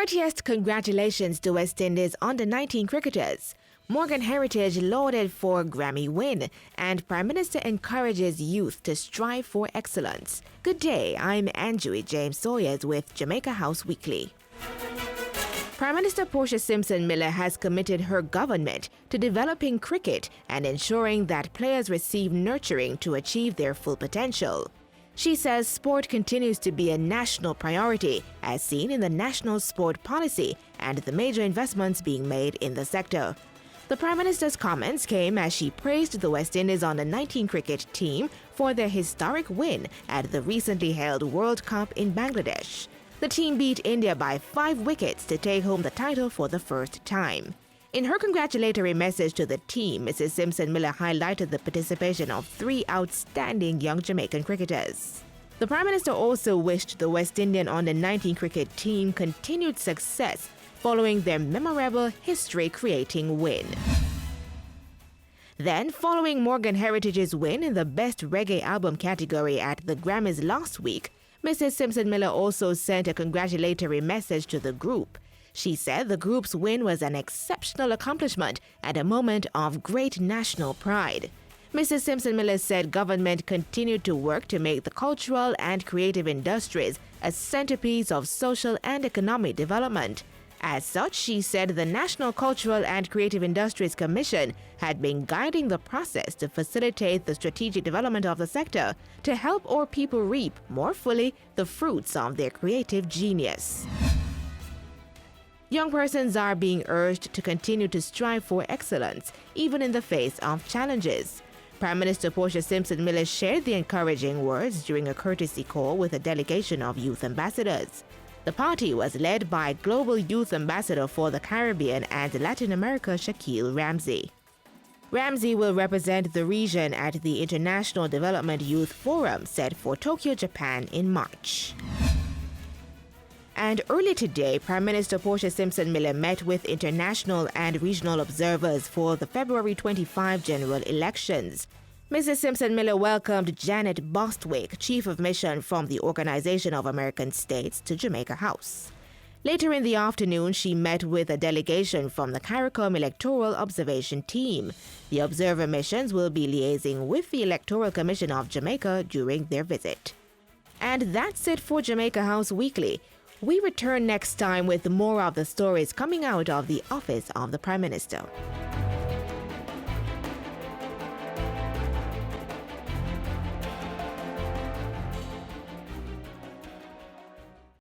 Heartiest congratulations to West Indies under-19 cricketers. Morgan Heritage lauded for Grammy win, and Prime Minister encourages youth to strive for excellence. Good day, I'm Andrew James Sawyers with Jamaica House Weekly. Prime Minister Portia Simpson Miller has committed her government to developing cricket and ensuring that players receive nurturing to achieve their full potential. She says sport continues to be a national priority, as seen in the National Sport Policy and the major investments being made in the sector. The Prime Minister's comments came as she praised the West Indies under-19 cricket team for their historic win at the recently held World Cup in Bangladesh. The team beat India by 5 wickets to take home the title for the first time. In her congratulatory message to the team, Mrs. Simpson Miller highlighted the participation of 3 outstanding young Jamaican cricketers. The Prime Minister also wished the West Indian under-19 cricket team continued success following their memorable history-creating win. Then, following Morgan Heritage's win in the Best Reggae Album category at the Grammys last week, Mrs. Simpson Miller also sent a congratulatory message to the group. She said the group's win was an exceptional accomplishment and a moment of great national pride. Mrs. Simpson Miller said government continued to work to make the cultural and creative industries a centerpiece of social and economic development. As such, she said the National Cultural and Creative Industries Commission had been guiding the process to facilitate the strategic development of the sector to help our people reap more fully the fruits of their creative genius. Young persons are being urged to continue to strive for excellence, even in the face of challenges. Prime Minister Portia Simpson Miller shared the encouraging words during a courtesy call with a delegation of youth ambassadors. The party was led by Global Youth Ambassador for the Caribbean and Latin America, Shaquille Ramsey. Ramsey will represent the region at the International Development Youth Forum set for Tokyo, Japan in March. And early today, Prime Minister Portia Simpson Miller met with international and regional observers for the February 25 general elections. Mrs. Simpson Miller welcomed Janet Bostwick, Chief of Mission from the Organization of American States, to Jamaica House. Later in the afternoon, she met with a delegation from the CARICOM Electoral Observation Team. The observer missions will be liaising with the Electoral Commission of Jamaica during their visit. And that's it for Jamaica House Weekly. We return next time with more of the stories coming out of the office of the Prime Minister.